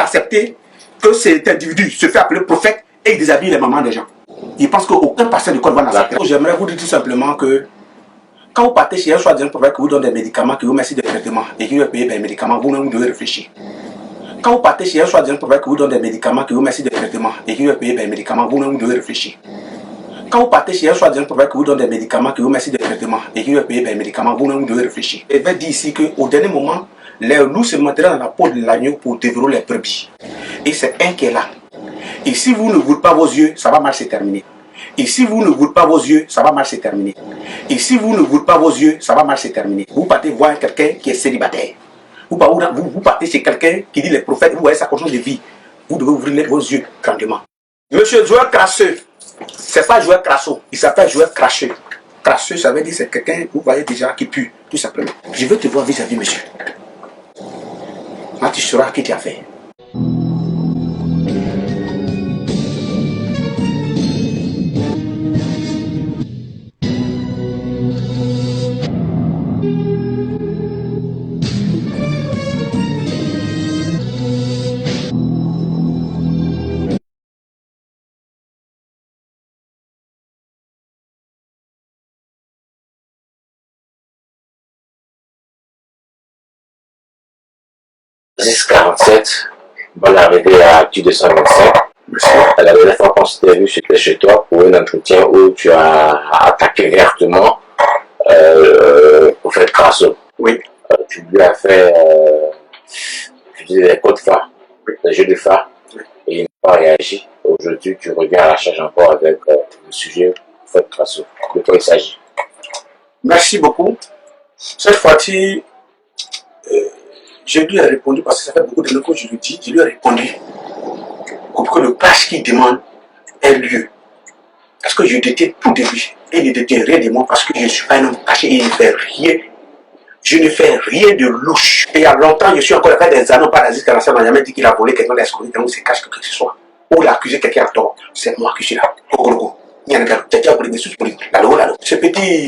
accepter que cet individu se fait appeler prophète et il déshabille les mamans des gens. Il pense qu'aucun pasteur de Côte d'Ivoire n'a accepté. J'aimerais vous dire tout simplement que quand vous partez chez un soi-disant prophète qui vous donne des médicaments, qui vous met sur des traitements et qui vous paye des médicaments, vous devez réfléchir. Quand vous partez chez un soi-disant prophète qui vous donne des médicaments, qui vous met sur des traitements et qui vous paye des médicaments, vous devez réfléchir. Quand vous partez chez un soi-disant prophète qui vous donne des médicaments, qui vous met sur des traitements et qui vous paye des médicaments, vous devez réfléchir. Et je vais dire ici qu'au dernier moment, les loups se mettraient dans la peau de l'agneau pour dévorer les brebis. Et c'est un qui est là. Et si vous ne voulez pas vos yeux, ça va mal se terminer. Et si vous ne voulez pas vos yeux, ça va mal se terminer. Et si vous ne voulez pas vos yeux, ça va mal se terminer. Vous partez voir quelqu'un qui est célibataire. Vous partez chez quelqu'un qui dit les prophètes, vous voyez sa condition de vie. Vous devez ouvrir vos yeux grandement. Monsieur Joël Crasseux, c'est pas Joël Crasseux, il s'appelle Joël Cracheux. Crasseux, ça veut dire c'est quelqu'un, vous voyez déjà, qui pue, tout simplement. Je veux te voir vis-à-vis, monsieur. Là, tu sauras qui tu as fait. Bonne arrivée à Actu 225. La dernière fois qu'on s'était vu, c'était chez toi pour un entretien où tu as attaqué vertement Prophète Crasso. Oui. Tu lui as fait des codes phares, des jeux de phares, et il n'a pas réagi. Aujourd'hui, tu reviens à la charge encore avec le sujet Prophète Crasso. De quoi il s'agit? Merci beaucoup. Cette fois-ci, je lui ai répondu parce que ça fait beaucoup de temps que je le dis. Je lui ai répondu pour que le clash qu'il demande ait lieu. Parce que je détiens tout de lui. Et il ne détient rien de moi parce que je ne suis pas un homme caché et il ne fait rien. Je ne fais rien de louche. Et il y a longtemps, je suis encore fait des années par Aziz Karassia m'a jamais dit qu'il a volé quelqu'un d'escorté, donc il se cache que ce soit. Ou il a accusé quelqu'un à tort. C'est moi qui suis là. Ce petit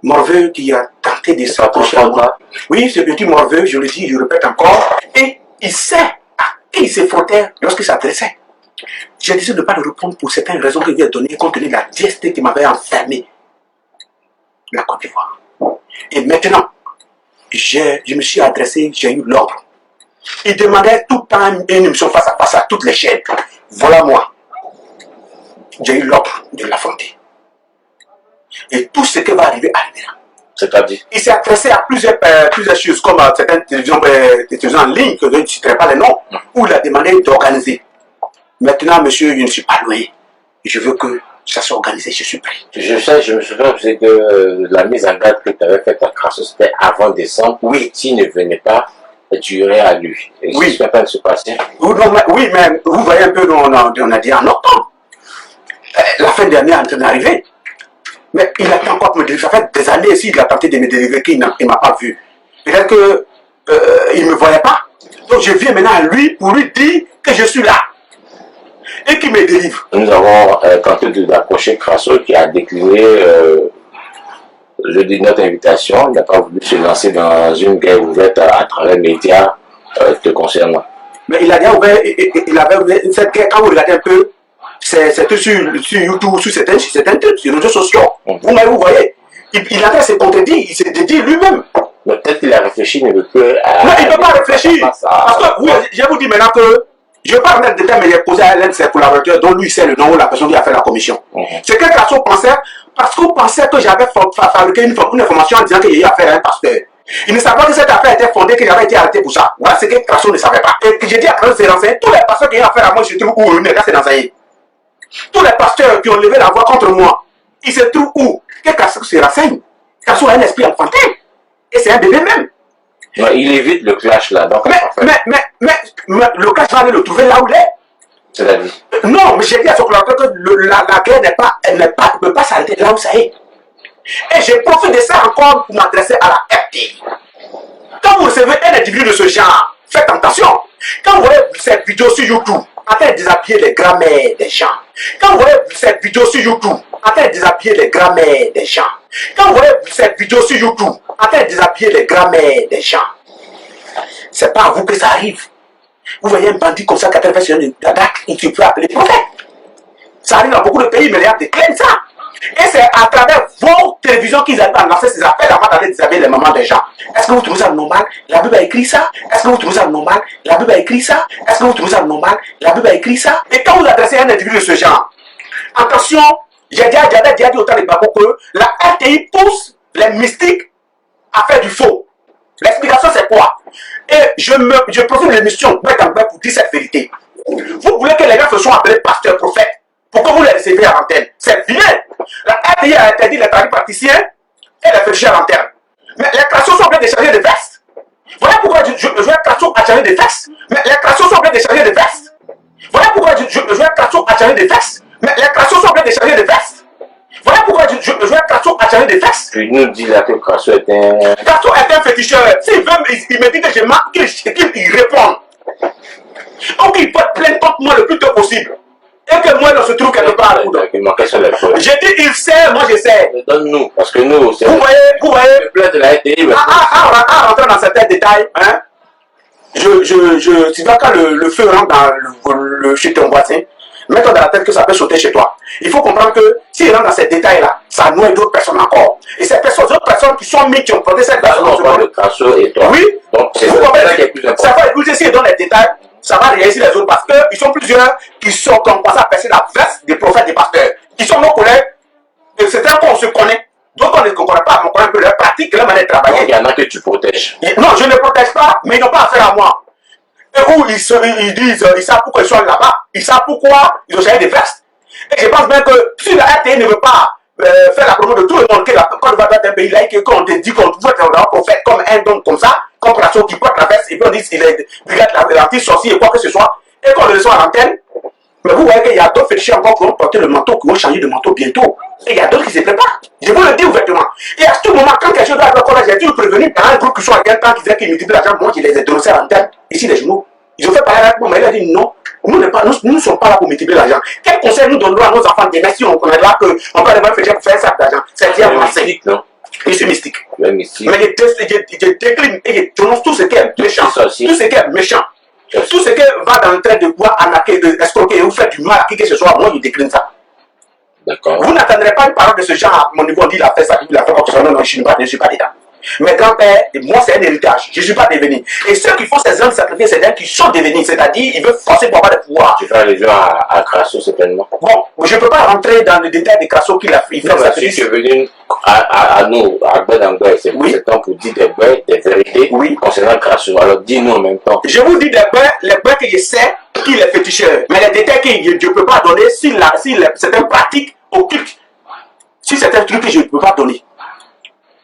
morveux qui a tenté de s'approcher à moi. Oui, ce petit morveux, je le dis, je le répète encore. Et il sait à qui il se frottait lorsqu'il s'adressait. J'ai décidé de ne pas le répondre pour certaines raisons qu'il lui a données, compte tenu de la dièste qui m'avait enfermé. La Côte d'Ivoire. Et maintenant, je me suis adressé, j'ai eu l'ordre. Il demandait tout le temps une émission face à face à toutes les chaînes. Voilà moi. J'ai eu l'ordre de l'affronter. Et tout ce qui va arriver arrivera. C'est-à-dire? Il s'est adressé à plusieurs choses, comme certaines télévisions en ligne, que je ne citerai pas les noms, où il a demandé d'organiser. Maintenant, monsieur, je ne suis pas loin. Je veux que ça soit organisé, je suis prêt. Je sais, je me souviens que la mise en garde que tu avais faite à Crasso, c'était avant décembre. Oui. S'il ne venait pas, tu irais à lui. Et oui. Ce qui va se passer. Oui, mais vous voyez un peu, on a dit en octobre. La fin d'année est en train d'arriver. Mais il attend encore pour me délivrer. Ça fait des années ici, il a tenté de me délivrer, qu'il ne m'a pas vu. Peut-être qu'il ne me voyait pas. Donc je viens maintenant à lui pour lui dire que je suis là. Et qu'il me délivre. Nous avons tenté d'approcher Crasso qui a décliné notre invitation. Il n'a pas voulu se lancer dans une guerre ouverte à travers les médias te concernant. Mais il a déjà ouvert, il avait ouvert cette guerre, quand vous regardez un peu, c'est tout sur YouTube, sur certains trucs, sur les réseaux sociaux. Vous voyez, il a fait ses contredits, il s'est dédié lui-même. Peut-être qu'il a réfléchi, mais il ne peut pas. Non, il ne peut pas réfléchir. Parce que je vous dis maintenant que je ne vais pas remettre de termes, mais il a posé à l'un de ses collaborateurs, dont lui sait le nom ou la personne qui a fait la commission. C'est que Crasso pensait, parce qu'on pensait que j'avais fabriqué une information en disant qu'il y avait affaire à un pasteur. Il ne savait pas que cette affaire était fondée, que j'avais été arrêté pour ça. Voilà ce que Crasso ne savait pas. Et que j'ai dit à Crasso de se renseigner. Tous les pasteurs qui ont affaire à moi, je se trouve où eux, c'est renseigné. Tous les pasteurs qui ont levé la voix contre moi, ils se trouvent où? Que Crasso se renseigne. Crasso a un esprit enfantin. Et c'est un bébé même. Non, il évite le clash là. Donc, mais le clash va aller le trouver là où il est. C'est-à-dire? Non, mais j'ai dit à son collaborateur que la guerre ne peut pas s'arrêter là où ça est. Et j'ai profité de ça encore pour m'adresser à la FT. Quand vous recevez un individu de ce genre, faites attention. Quand vous voyez cette vidéo sur YouTube, en train de déshabiller les grammaires des gens. Quand vous voyez cette vidéo sur YouTube, en train de déshabiller les grammaires des gens. Quand vous voyez cette vidéo sur YouTube, en train de déshabiller les grammaires des gens. C'est pas à vous que ça arrive. Vous voyez un bandit comme ça, 80 sur une date, tu peux appeler prophète. Ça arrive dans beaucoup de pays, mais les gens déclarent ça. Et c'est à travers vos télévisions qu'ils arrivent à lancer ces appels avant d'aller déshabiller les mamans des gens. Est-ce que vous trouvez ça normal? La Bible a écrit ça? Est-ce que vous trouvez ça normal? La Bible a écrit ça? Est-ce que vous trouvez ça normal? La Bible a écrit ça? Et quand vous adressez un individu de ce genre, attention, j'ai déjà dit autant de Babo que la RTI pousse les mystiques à faire du faux. L'explication c'est quoi? Et je profite de l'émission pour dire cette vérité. Vous voulez que les gens se soient appelés pasteurs prophètes? Pourquoi vous les recevez à l'antenne? C'est bien. La RTI a interdit les paris praticiens et les féticheurs à l'antenne. Mais les crassos sont obligés de changer de veste. Voilà pourquoi je vais crasso à changer de veste. Mais les crassos sont obligés de changer de veste. Voilà pourquoi je vais crasso à changer de veste. Mais les crassos sont obligés de changer de veste. Voilà pourquoi je vais crasso à changer de veste. Tu nous dis là que Crasso est un... Crasso est un féticheur. S'il veut, il me dit que je manque, qu'il réponde. Donc il peut plaindre contre moi le plus tôt possible. Et que moi, on se trouve quelque part. J'ai dit, il sait, moi je sais. Donne-nous, parce que nous, c'est... Vous voyez, le plan de la RTI. À rentrer dans certains détails, hein, tu vois quand le feu rentre chez ton voisin, mets-toi dans la tête que ça peut sauter chez toi. Il faut comprendre que s'il rentre dans ces détails-là, ça noie d'autres personnes encore. Et ces personnes, d'autres personnes qui sont mises, qui ont porté cette personne. On parle de Crasso et toi. Oui, donc c'est ça qui est plus important. Ça va écouter s'il donne les détails. Ça va réussir les autres parce qu'ils sont plusieurs qui sont comme ça à percer la veste des prophètes, des pasteurs, qui sont nos collègues. C'est un qu'on se connaît. D'autres on ne connaît pas, on connaît un peu leur pratique, leur manière de travailler. Il y en a que tu protèges. Non, je ne protège pas, mais ils n'ont pas affaire à moi. Et où ils disent, ils savent pourquoi ils sont là-bas, ils savent pourquoi ils ont changé des vestes. Et je pense bien que si la RTI ne veut pas faire la promo de tout le monde, que la Côte d'Ivoire est un pays laïque, et qu'on te dit qu'on veut être un prophète comme un don comme ça, comme Crasso qui porte la veste, et puis on dit qu'il est brigade l'anti-sorcier et quoi que ce soit, et qu'on le reçoit à l'antenne. Mais vous voyez qu'il y a d'autres féticheurs encore qui vont porter le manteau, qui vont changer de manteau bientôt. Et il y a d'autres qui se préparent. Je vous le dis ouvertement. Et à ce moment, quand quelque chose doit être collège, j'ai dû prévenir par un groupe qui sont à quel temps qui disait qu'ils multiplient l'argent, moi qui les ai dénoncés à l'antenne, ici les journaux. Ils ont fait parler avec moi, mais il a dit non. Nous ne sommes pas là pour multiplier l'argent. Quel conseil nous donnons à nos enfants de si on connaît là qu'on peut aller voir féticheur pour faire un sac d'argent? C'est dire mystique, non? Je suis mystique. Mais je décline et je dénonce tout ce qui est méchant. Tout ce qui est méchant. Tout ce qui va dans le train de pouvoir arnaquer, escroquer ou faire du mal à qui que ce soit, moi je décline ça. D'accord. Vous n'attendrez pas une parole de ce genre à mon niveau, on dit il a fait ça, il a fait comme ça, non, je ne suis pas dedans. Mes grands-pères, moi c'est un héritage, je ne suis pas devenu. Et ceux qui font ces hommes sacrifiés, c'est des qui sont devenus, c'est-à-dire ils veulent forcer pour avoir le pouvoir. Tu fais allusion à Crasso certainement. Bon, je ne peux pas rentrer dans le détail de Crasso qu'il a fait. Si tu es venu à nous, à Bédangoué, c'est temps pour dire des vérités concernant Crasso. Alors dis-nous en même temps. Je vous dis les bains que je sais qu'il est féticheur. Mais les détails que je ne peux pas donner si c'est une pratique occulte. Si c'est un truc que je ne peux pas donner.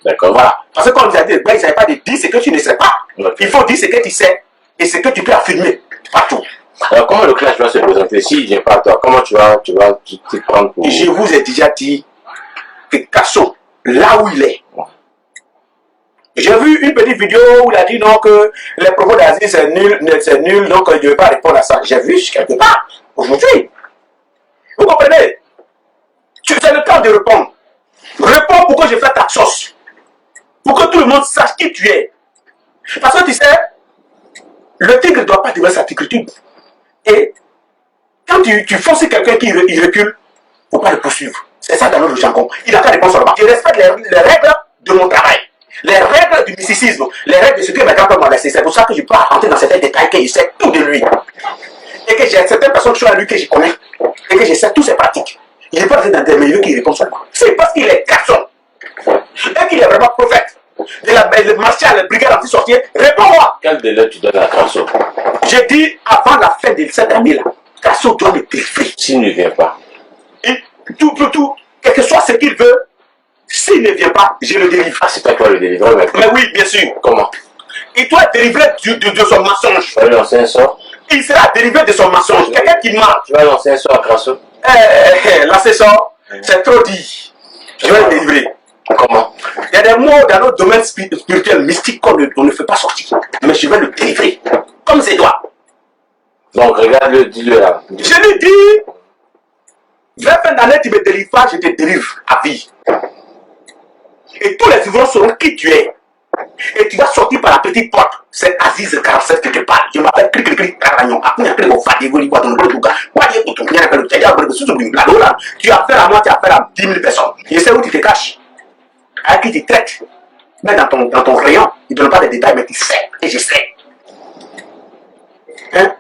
D'accord. Voilà. Parce que comme vous avez dit, il ne s'agit pas de dire ce que tu ne sais pas. Okay. Il faut dire ce que tu sais et ce que tu peux affirmer partout. Alors comment le clash va se présenter s'il ne vient pas à toi? Comment tu vas te prendre pour... Je vous ai déjà dit que Crasso, là où il est, j'ai vu une petite vidéo où il a dit non que les propos d'Aziz c'est nul, donc je ne vais pas répondre à ça. J'ai vu quelque part aujourd'hui. Vous comprenez? C'est le temps de répondre. Réponds pour que je fasse ta sauce. Pour que tout le monde sache qui tu es. Parce que tu sais, le tigre ne doit pas dévoiler sa tigritude. Et quand tu forces quelqu'un qui recule, il ne faut pas le poursuivre. C'est ça dans notre jargon. Il n'a qu'à répondre sur le bas. Je respecte les règles de mon travail. Les règles du mysticisme. Les règles de ce que mes grands-pères m'ont laissé. C'est pour ça que je peux rentrer dans certains détails que je sais tout de lui. Et que j'ai certaines personnes qui sont à lui que je connais. Et que je sais toutes ses pratiques. Il n'est pas dans des milieux qui répondent seulement. C'est parce qu'il est garçon. Et qu'il est vraiment prophète. Le martial, le brigade anti-sorcier, réponds-moi. Quel délai tu donnes à Crasso? J'ai dit avant la fin de cette année-là, Crasso doit me délivrer. S'il ne vient pas. Et tout, quel que soit ce qu'il veut, s'il ne vient pas, je le délivre. Ah, c'est pas toi le délivrer, mais oui, bien sûr. Comment? Il doit délivrer de son mensonge. Tu vas lancer un sort? Il sera délivré de son mensonge. Quelqu'un qui ment. Tu vas lancer un sort à Crasso? Lancer un sort, c'est trop dit. Je vais le délivrer. Comment? Il y a des mots dans notre domaine spirituel, mystique, qu'on ne fait pas sortir. Mais je vais le délivrer. Comme c'est toi. Donc, regarde-le, dis-le là. Je lui dis, vers fin d'année, tu me délivres pas, je te délivre à vie. Et tous les vivants sauront qui tu es. Et tu vas sortir par la petite porte. C'est Aziz 47 qui te parle. Je m'appelle Cricri Caragnon. Tu as affaire à moi, tu as affaire à 10 000 personnes. Je sais où tu te caches. À qui tu traites. Mais dans ton rayon, ils ne donnent pas de détails, mais tu sais. Et je sais. Hein?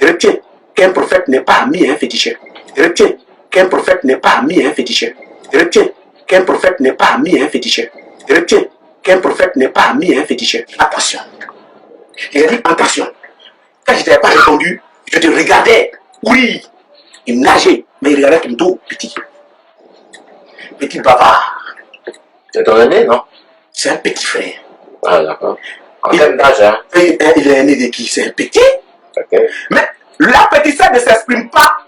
Retiens qu'un prophète n'est pas ami à un féticheur. Retiens qu'un prophète n'est pas ami à un féticheur. Retiens qu'un prophète n'est pas ami à un féticheur. Retiens qu'un prophète n'est pas ami à un féticheur. Attention. Il a dit attention. Quand je ne t'avais pas répondu, je te regardais. Oui. Il nageait, mais il regardait comme tout petit. Petit bavard. C'est ton aîné, non? C'est un petit frère. Ah, d'accord. En quel âge, hein? Il est aîné de qui? C'est un petit. Ok. Mais la petitesse ne s'exprime pas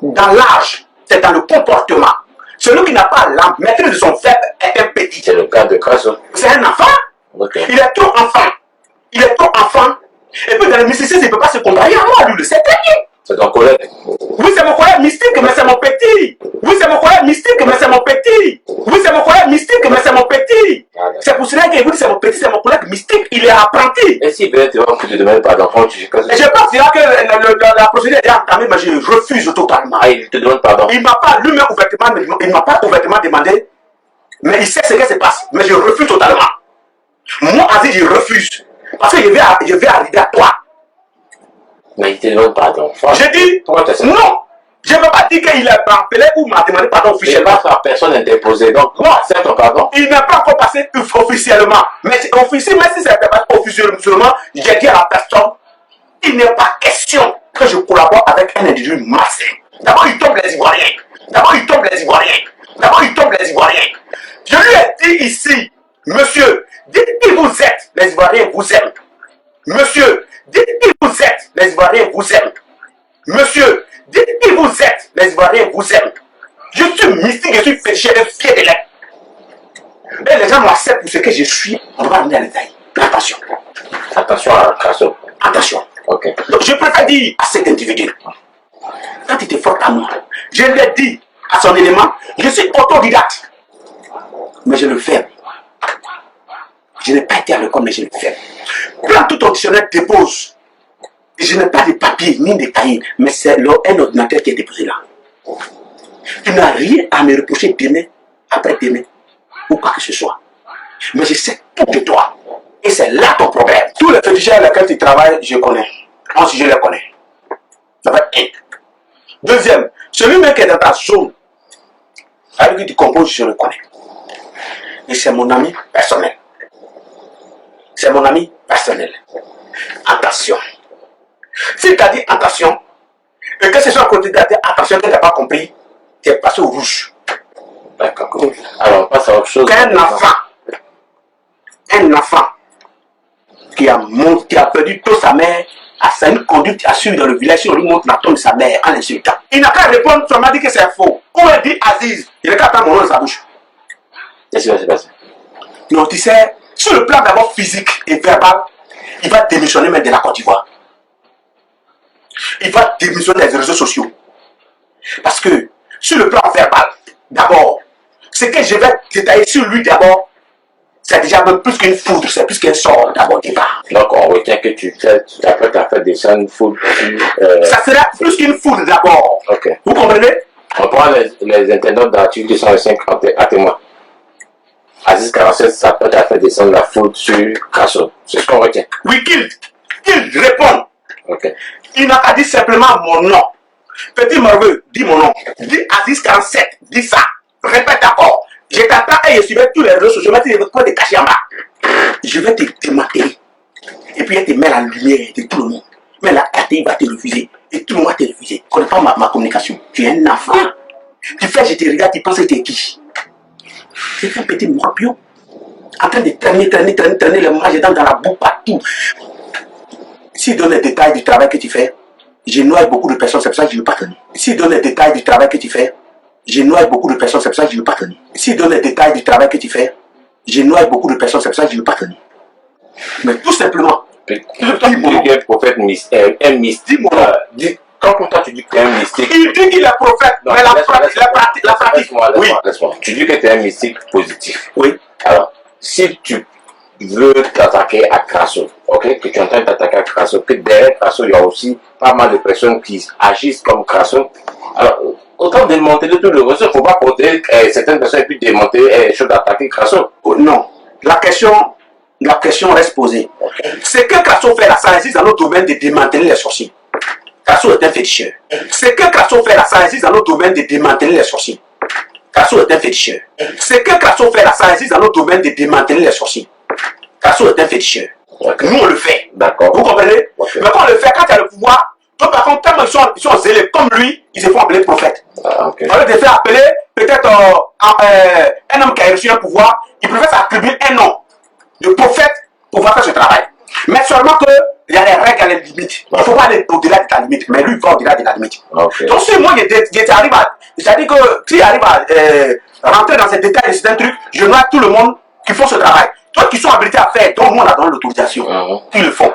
dans l'âge, c'est dans le comportement. Celui qui n'a pas la maîtrise de son fait est un petit. C'est le cas de Crasso. C'est un enfant. Okay. Il est trop enfant. Il est trop enfant. Et puis dans le mysticisme, il ne peut pas se comparer à moi, lui, le sait très bien. C'est ton collègue. Oui, c'est mon collègue mystique, mais c'est mon petit. Oui, c'est mon collègue mystique, mais c'est mon petit. Oui, c'est mon collègue mystique, mais c'est mon petit. C'est pour cela qu'il vous dit c'est mon petit, c'est mon collègue mystique, il est apprenti. Et si peut-être tu te demandes pardon, quand tu je pense que la procédure est déjà entamée, mais je refuse totalement. Ah, il te demande pardon. Il ne m'a pas lui-même ouvertement demandé, mais il sait ce qui se passe. Mais je refuse totalement. Moi, Aziz, je refuse. Parce que je vais arriver à toi. Mais il te demande pardon. J'ai dit, non. Je ne veux pas dire qu'il a appelé ou m'a demandé pardon officiellement. Personne n'est déposé. Donc, moi, c'est ton pardon. Il n'est pas encore passé officiellement. Mais officiellement, si ça n'était pas officiellement, j'ai dit à la personne, il n'est pas question que je collabore avec un individu malsain. D'abord, il tombe les Ivoiriens. D'abord, il tombe les Ivoiriens. D'abord, il tombe les Ivoiriens. Je lui ai dit ici, monsieur, dites qui vous êtes, les Ivoiriens vous aiment. Monsieur, dites qui vous êtes, les Ivoiriens vous aiment. Monsieur, dites qui vous êtes, les Ivoiriens vous aiment. Je suis mystique, je suis féticheur et fier de l'être. Et les gens m'acceptent pour ce que je suis. On va revenir à détail. Attention. Attention à Crasso. Attention. Ok. Donc je préfère dire à cet individu, quand il te frotte à moi, je lui ai dit à son élément, je suis autodidacte. Mais je le fais. Je n'ai pas été à l'école, mais je le fais. Prends tout ton dictionnaire, dépose. Je n'ai pas de papier ni de cahier, mais c'est un ordinateur qui est déposé là. Tu n'as rien à me reprocher demain, après-demain, ou quoi que ce soit. Mais je sais tout de toi. Et c'est là ton problème. Tous les féticheurs avec lesquels tu travailles, je connais. Moi aussi, je les connais. Ça va être un. Deuxième, celui-même qui est dans ta zone, avec qui tu composes, je le connais. Et c'est mon ami personnel. C'est mon ami personnel. Attention. Si tu as dit attention, et que ce soit quand tu as dit attention, que tu n'as pas compris, tu es passé au rouge. D'accord. Alors, on passe à autre chose. Un enfant qui a perdu toute sa mère, a une conduite à suivre dans le village, si on lui montre la tombe de sa mère en l'insultant. Il n'a qu'à répondre, tu m'as dit que c'est faux. Où est dit Aziz? Il n'a qu'à prendre mon nom dans sa bouche. Qu'est-ce qui va se passer? Non, tu sais, sur le plan d'abord physique et verbal, il va démissionner même de la Côte d'Ivoire. Il va démissionner des réseaux sociaux. Parce que, sur le plan verbal, d'abord, ce que je vais détailler sur lui d'abord, c'est déjà même plus qu'une foudre, c'est plus qu'un sort d'abord départ. Donc on retient que tu t'apprêtes à faire des scènes foudre. Ça sera plus qu'une foudre d'abord. Ok. Vous comprenez? On prend les internautes d'article 205 à témoin. Aziz 47 s'apprête à faire descendre la foudre sur Crasso. C'est ce qu'on retient. Oui, qu'il répond. Ok. Il n'a qu'à dire simplement mon nom. Petit Morveux, dis mon nom. Dis Aziz 47, dis ça. Répète d'accord. Je t'attends et je suivais tous les réseaux sociaux. Je vais te cacher en bas. Je vais te démanteler. Et puis, elle te met la lumière de tout le monde. Mais la RTI va te refuser. Et tout le monde va te refuser. Tu ne connais pas ma communication. Tu es un enfant. Tu fais, je te regarde, tu penses que tu es qui? C'est un petit morpion. En train de traîner les mages dans la boue partout. S'il donne les détails du travail que tu fais, je noie beaucoup de personnes, c'est pour ça que je ne veux pas tenir. S'il donne les détails du travail que tu fais, je noie beaucoup de personnes, c'est pour ça que je ne veux pas tenir. S'il donne les détails du travail que tu fais, je noie beaucoup de personnes, c'est pour ça que je ne veux pas tenir. Mais tout simplement, tu dis qu'il est prophète un mystique. Quand toi tu dis que tu es un mystique. Il dit qu'il est prophète, non, mais la pratique. Laisse-moi. Tu dis que tu es un mystique positif. Oui. Alors, si tu veut t'attaquer à Crasso, ok, que tu es en train d'attaquer à Crasso, que derrière Crasso, il y a aussi pas mal de personnes qui agissent comme Crasso. Alors, autant démanteler tout le réseau, il ne faut pas porter certaines personnes et puis démanteler les choses d'attaquer Crasso. Non, la question reste posée. Okay. Ce que Crasso fait là, ça existe dans notre domaine de démanteler les sorciers. Crasso est un féticheur. Ce que Crasso fait là, ça existe dans notre domaine de démanteler les sorciers. Crasso est un féticheur. Ce que Crasso fait là, ça existe dans notre domaine de démanteler les sorciers. Crasso est un féticheur. Okay. Nous, on le fait. D'accord. Vous comprenez? Okay. Mais quand on le fait, quand il y a le pouvoir, donc par contre, tellement ils sont zélés comme lui, ils se font appeler prophète. Ah, okay. On les fait appeler peut-être un homme qui a reçu un pouvoir, il préfère s'attribuer un nom de prophète pour pouvoir faire ce travail. Mais seulement qu'il y a les règles, il y a les limites. Il ne faut pas aller au-delà de ta limite, mais lui, il va au-delà de la limite. Okay. Donc si moi, j'arrive à... C'est-à-dire que si j'arrive à rentrer dans ces détails de certains trucs, je noie tout le monde qui font ce travail. Toi qui sont habilités à faire, donc nous, on a donné l'autorisation. Ils le font.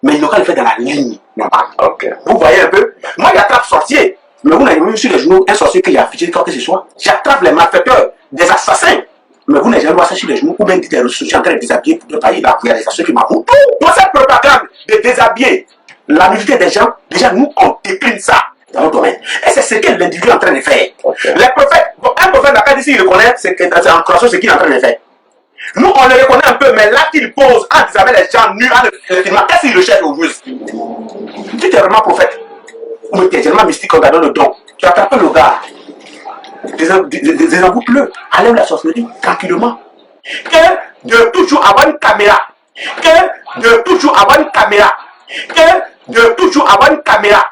Mais ils n'ont qu'à le faire dans la ligne normale. Okay. Vous voyez un peu? Moi, j'attrape sorcier. Mais vous n'avez même sur les genoux un sorcier qui a affiché quoi que ce soit. J'attrape les malfaiteurs, des assassins. Mais vous n'avez jamais vu ça sur les genoux. Ou même dites, je suis en train de déshabiller pour le pays. Là, il y a des assassins qui m'avouent. Pour cette propagande de déshabiller la nudité des gens, déjà nous, on décline ça dans notre domaine. Et c'est ce que l'individu est en train de faire. Okay. Les prophètes, bon, un prophète n'a pas dit s'il reconnaît, c'est en croissance ce qu'il est en train de faire. Nous, on le reconnaît un peu, mais là qu'il pose, en disant les gens nus, en le filmant, qu'est-ce qu'il recherche au juste? Tu es vraiment prophète, ou tu es tellement mystique, on t'a donné le don. Tu attrapes le gars, désemboute-le, enlève la sorcellerie, tranquillement. Que de toujours avoir une caméra, que de toujours avoir une caméra, que de toujours avoir une caméra.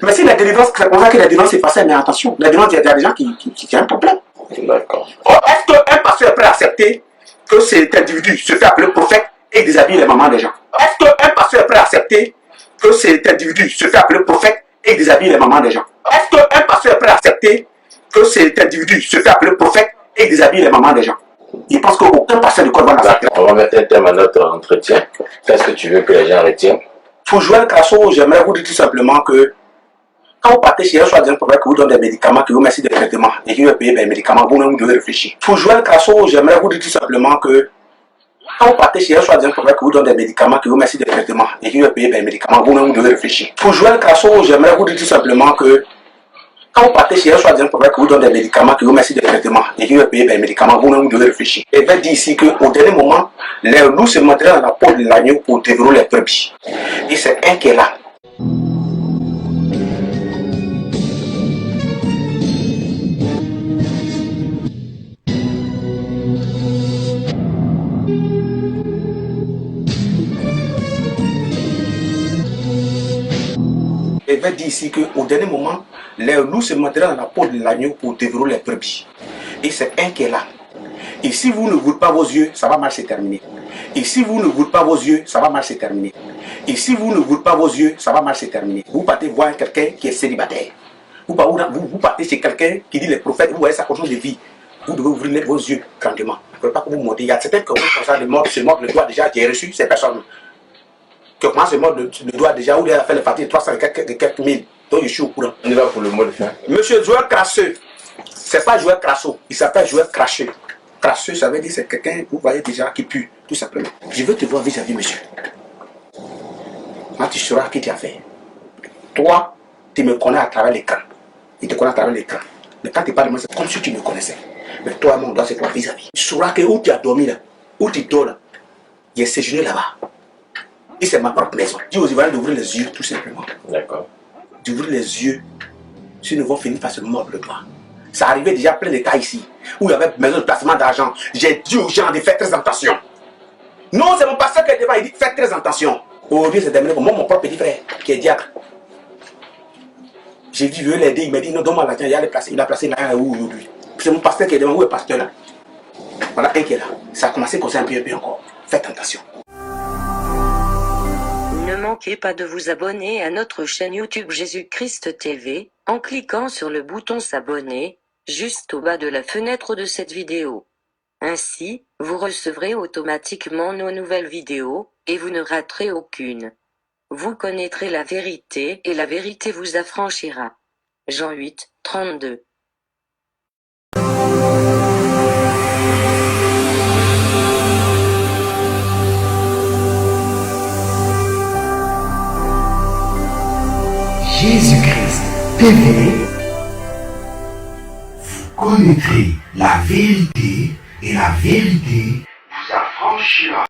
Mais si la délivrance, c'est pour ça que la délivrance est facile, mais attention, la délivrance, il y a des gens qui ont un problème. D'accord. Est-ce qu'un pasteur est prêt à accepter que cet individu se fait appeler prophète et déshabille les mamans des gens? Est-ce qu'un pasteur est prêt à accepter que cet individu se fait appeler prophète et déshabille les mamans des gens? Est-ce qu'un pasteur est prêt à accepter que cet individu se fait appeler prophète et déshabille les mamans des gens? Il pense qu'aucun pasteur de Côte va l'accepter. On va mettre un terme à notre entretien. Qu'est-ce que tu veux que les gens retiennent? Pour jouer le Crasso, j'aimerais vous dire tout simplement que quand vous partez chez un soi-disant prophète qui vous donne des médicaments, qui vous met des traitements et qui vous paye des médicaments, vous devez réfléchir. Pour jouer le Crasso, j'aimerais vous dire tout simplement que quand vous partez chez un soi-disant prophète qui vous donne des médicaments, qui vous met des traitements et qui vous paye des médicaments, vous devez réfléchir. Pour jouer le Crasso, j'aimerais vous dire tout simplement que quand vous partez chez un soi-disant prophète qui vous donne des médicaments, qui vous met des traitements et qui vous paye des médicaments, vous devez réfléchir. Et je vais dire ici qu'au dernier moment, les loups se mettraient dans la peau de l'agneau pour dévorer les brebis. Et c'est un qui est là. Et je vais dire ici qu'au dernier moment, les loups se mettraient dans la peau de l'agneau pour dévorer les brebis. Et c'est un qui est là. Et si vous ne voulez pas vos yeux, ça va mal se terminer. Et si vous ne voulez pas vos yeux, ça va mal se terminer. Et si vous ne voulez pas vos yeux, ça va mal se terminer. Vous partez voir quelqu'un qui est célibataire. Vous partez chez quelqu'un qui dit les prophètes, vous voyez sa condition de vie. Vous devez ouvrir vos yeux grandement. Il ne faut pas que vous montez. Il y a certaines comme ça de mort, se mordent le doigt déjà, j'ai reçu ces personnes. Que commence à mordre le doigt déjà, où il a fait le parti de 300 et quelques mille. Donc je suis au courant. On est là pour le mot de fin. Monsieur Joël Crasseux, c'est pas Joël Crasso, il s'appelle Joël Cracheux. Crasseux, ça veut dire c'est quelqu'un, vous voyez déjà, qui pue, tout simplement. Je veux te voir vis-à-vis, monsieur. Quand tu sauras qui tu as fait. Toi, tu me connais à travers l'écran. Il te connaît à travers l'écran. Mais quand tu parles de moi, c'est comme si tu me connaissais. Mais toi, mon doigt, c'est toi vis-à-vis. Tu sauras que où tu as dormi là, où tu dors là, il y a séjourné là-bas. Et c'est ma propre maison. Dis aux Ivoiriens d'ouvrir les yeux, tout simplement. D'accord. D'ouvrir les yeux. Sinon, ils vont finir par se mordre le doigt. Ça arrivait déjà plein de cas ici, où il y avait besoin de placement d'argent. J'ai dit aux gens de faire très attention. Non, c'est mon pasteur qui est devant, il dit faites très attention. Aujourd'hui, c'est terminé pour moi, mon propre petit frère, qui est diacre. J'ai dit, je veux l'aider, il m'a dit, non, donne-moi l'argent, il a placé là où aujourd'hui. C'est mon pasteur qui est devant, où est le pasteur là? Voilà un qui est là. Ça a commencé comme ça un peu encore. Faites attention. Ne manquez pas de vous abonner à notre chaîne YouTube Jésus-Christ TV, en cliquant sur le bouton s'abonner, juste au bas de la fenêtre de cette vidéo. Ainsi, vous recevrez automatiquement nos nouvelles vidéos, et vous ne raterez aucune. Vous connaîtrez la vérité, et la vérité vous affranchira. Jean 8, 32. Jésus-Christ TV, vous connaîtrez la vérité et la vérité vous affranchira.